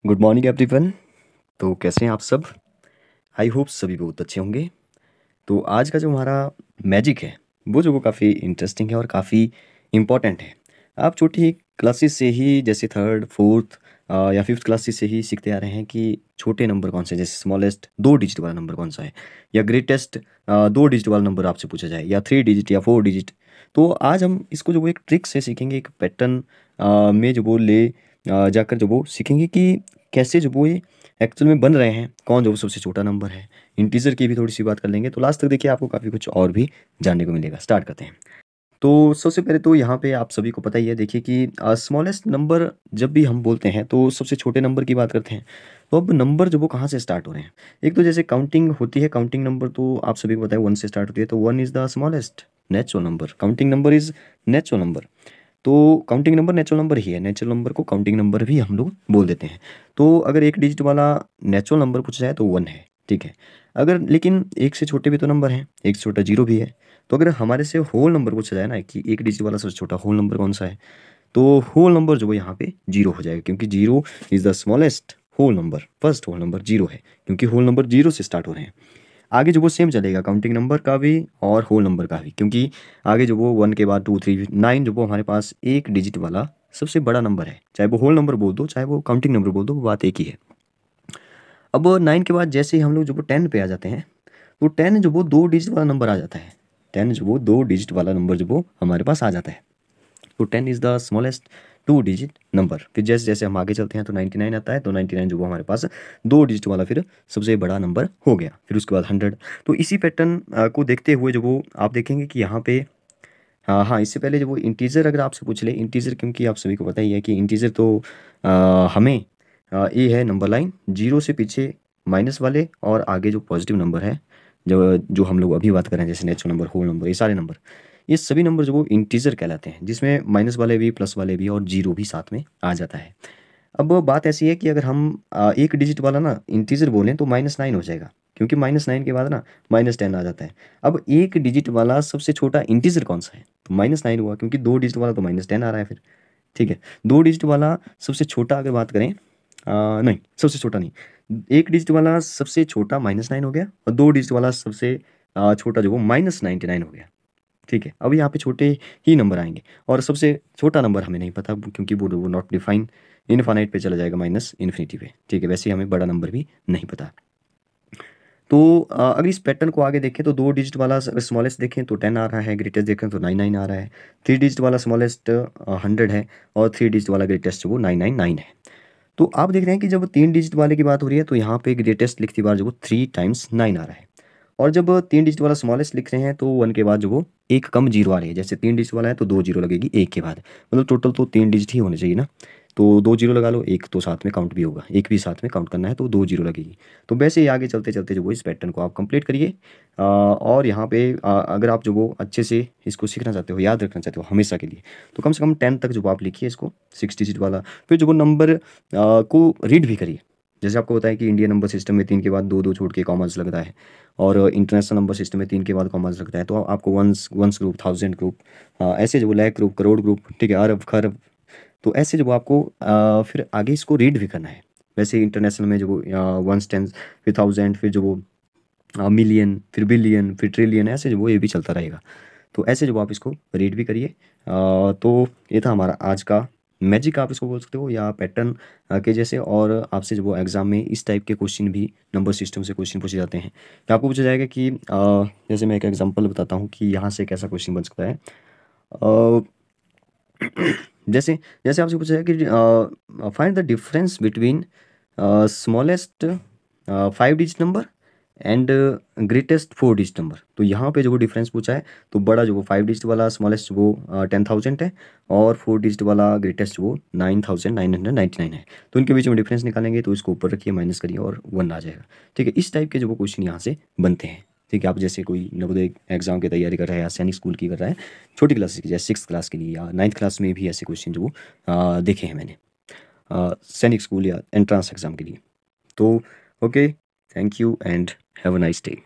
Good morning everyone. तो कैसे हैं आप सब? आई होप सभी बहुत अच्छे होंगे। तो आज का जो हमारा मैजिक है वो काफ़ी इंटरेस्टिंग है और काफ़ी इम्पॉर्टेंट है। आप छोटी क्लासेस से ही जैसे थर्ड फोर्थ या फिफ्थ क्लासेस से ही सीखते आ रहे हैं कि छोटे नंबर कौन से हैं, जैसे स्मॉलेस्ट 2 डिजिट वाला नंबर कौन सा है, या ग्रेटेस्ट 2 डिजिट वाला नंबर आपसे पूछा जाए, या 3 डिजिट या 4 डिजिट। तो आज हम इसको जो वो एक ट्रिक से सीखेंगे, एक पैटर्न में जो वो ले जाकर जो वो सीखेंगे कि कैसे जो वो ये एक्चुअल में बन रहे हैं, कौन जो वो सबसे छोटा नंबर है। इंटीजर की भी थोड़ी सी बात कर लेंगे। तो लास्ट तक देखिए, आपको काफ़ी कुछ और भी जानने को मिलेगा। स्टार्ट करते हैं। तो सबसे पहले तो यहाँ पे आप सभी को पता ही है, देखिए कि स्मॉलेस्ट नंबर जब भी हम बोलते हैं तो सबसे छोटे नंबर की बात करते हैं। तो अब नंबर जो वो कहाँ से स्टार्ट हो रहे हैं? एक तो जैसे काउंटिंग होती है, काउंटिंग नंबर तो आप सभी को पता है 1 से स्टार्ट होती है। तो 1 is the smallest natural number. Counting number is natural number. तो काउंटिंग नंबर नेचुरल नंबर ही है। नेचुरल नंबर को काउंटिंग नंबर भी हम लोग बोल देते हैं। तो अगर 1 डिजिट वाला नेचुरल नंबर पूछा जाए तो 1 है, ठीक है। अगर लेकिन एक से छोटे भी तो नंबर हैं, एक से छोटा 0 भी है। तो अगर हमारे से होल नंबर पूछा जाए ना कि 1 डिजिट वाला सबसे छोटा होल नंबर कौन सा है, तो होल नंबर जो है यहाँ पे 0 हो जाएगा, क्योंकि 0 is the smallest whole number. First whole number 0 है, क्योंकि होल नंबर 0 से स्टार्ट हो रहे हैं। आगे जो वो सेम चलेगा, काउंटिंग नंबर का भी और होल नंबर का भी, क्योंकि आगे जो वो 1 के बाद 2 3 9 जो वो हमारे पास 1 डिजिट वाला सबसे बड़ा नंबर है। चाहे वो होल नंबर बोल दो, चाहे वो काउंटिंग नंबर बोल दो, वो बात एक ही है। अब 9 के बाद जैसे ही हम लोग जो वो 10 पे आ जाते हैं, तो 10 जो वो 2 डिजिट वाला नंबर आ जाता है। 10 जो वो 2 डिजिट वाला नंबर जो वो हमारे पास आ जाता है। तो 10 is the smallest 2 digit number. फिर जैसे जैसे हम आगे चलते हैं तो 99 आता है। तो 99 जो वो हमारे पास 2 डिजिट वाला फिर सबसे बड़ा नंबर हो गया। फिर उसके बाद 100। तो इसी पैटर्न को देखते हुए जो वो आप देखेंगे कि यहाँ पे हाँ हाँ, इससे पहले जो वो इंटीजर अगर आपसे पूछ ले, इंटीजर, क्योंकि आप सभी को पता ही है कि इंटीजर तो हमें ये है नंबर लाइन 0 से पीछे माइनस वाले और आगे जो पॉजिटिव नंबर है, जो जो हम लोग अभी बात कर रहे हैं, जैसे नेचुरल नंबर, होल नंबर, ये सारे नंबर, ये सभी नंबर जो वो इंटीजर कहलाते हैं, जिसमें माइनस वाले भी, प्लस वाले भी और 0 भी साथ में आ जाता है। अब बात ऐसी है कि अगर हम 1 डिजिट वाला ना इंटीजर बोलें तो -9 हो जाएगा, क्योंकि -9 के बाद ना -10 आ जाता है। अब 1 डिजिट वाला सबसे छोटा इंटीजर कौन सा है? तो -9 हुआ, क्योंकि 2 डिजिट वाला तो -10 आ रहा है फिर, ठीक है। 2 डिजिट वाला सबसे छोटा अगर बात करें, नहीं, सबसे छोटा नहीं, 1 डिजिट वाला सबसे छोटा -9 हो गया, और 2 डिजिट वाला सबसे छोटा जो वो -99 हो गया, ठीक है। अब यहाँ पे छोटे ही नंबर आएंगे, और सबसे छोटा नंबर हमें नहीं पता, क्योंकि वो नॉट डिफाइन, इनफाइनाइट पे चला जाएगा, माइनस इन्फिनिटी पे, ठीक है। वैसे ही हमें बड़ा नंबर भी नहीं पता। तो अगर इस पैटर्न को आगे देखें तो 2 डिजिट वाला स्मॉलेस्ट देखें तो 10 आ रहा है, ग्रेटेस्ट देखें तो 99 आ रहा है। 3 डिजिट वाला स्मॉलेस्ट 100 है, और 3 डिजिट वाला ग्रेटेस्ट वो 999 है। तो आप देख रहे हैं कि जब 3 डिजिट वाले की बात हो रही है तो यहाँ पे ग्रेटेस्ट लिखती बार जो वो 3 टाइम्स 9 आ रहा है, और जब 3 डिजिट वाला स्मॉलेस्ट लिख रहे हैं तो 1 के बाद जो वो एक कम जीरो आ रही है। जैसे 3 डिजिट वाला है तो 2 जीरो लगेगी एक के बाद, मतलब टोटल तो 3 डिजिट ही होने चाहिए ना। तो 2 जीरो लगा लो, एक तो साथ में काउंट भी होगा, एक भी साथ में काउंट करना है, तो 2 जीरो लगेगी। तो वैसे ही आगे चलते चलते जो वो इस पैटर्न को आप कंप्लीट करिए। और यहाँ पे अगर आप जो वो अच्छे से इसको सीखना चाहते हो, याद रखना चाहते हो हमेशा के लिए, तो कम से कम 10 तक जो वो आप लिखिए इसको, 6 डिजिट वाला। फिर जो वो नंबर को रीड भी करिए। जैसे आपको पता है कि इंडियन नंबर सिस्टम में 3 के बाद 2 2 छोड़ के कॉमर्स लगता है, और इंटरनेशनल नंबर सिस्टम में 3 के बाद कॉमर्स लगता है। तो आपको ones ones group, thousand group, ऐसे जो लाख ग्रुप, करोड़ ग्रुप, ठीक है, अरब खरब, तो ऐसे जब आपको फिर आगे इसको रीड भी करना है। वैसे इंटरनेशनल में जो वो वंस टेंस, फिर थाउजेंड, फिर जो वो मिलियन, फिर बिलियन, फिर ट्रिलियन, ऐसे जो वो ये भी चलता रहेगा। तो ऐसे जब आप इसको रीड भी करिए। तो ये था हमारा आज का मैजिक, आप इसको बोल सकते हो, या पैटर्न के जैसे। और आपसे जो वो एग्ज़ाम में इस टाइप के क्वेश्चन भी नंबर सिस्टम से क्वेश्चन पूछे जाते हैं। तो आपको पूछा जाएगा कि जैसे मैं एक एग्जांपल बताता हूँ कि यहाँ से एक ऐसा क्वेश्चन बन सकता है। अ, जैसे जैसे आपसे पूछा जाएगा कि find the difference between smallest 5 digit number and greatest 4 digit number. तो यहाँ पे जो वो डिफरेंस पूछा है, तो बड़ा जो वो 5 डिजिट वाला स्मॉलेस्ट वो 10,000 है, और 4 डिजिट वाला ग्रेटेस्ट वो 9,999 है। तो इनके बीच में डिफरेंस निकालेंगे, तो इसको ऊपर रखिए, माइनस करिए, और 1 आ जाएगा, ठीक है। इस टाइप के जो वो क्वेश्चन यहाँ से बनते हैं, ठीक है। आप जैसे कोई नवोदय एग्जाम की तैयारी कर रहा है, या सैनिक स्कूल की कर रहा है, छोटी क्लासेस की, जैसे 6th क्लास के लिए या 9th क्लास में भी ऐसे क्वेश्चन जो वो देखे हैं मैंने, सैनिक स्कूल या एंट्रांस एग्जाम के लिए। तो okay, thank you and have a nice day.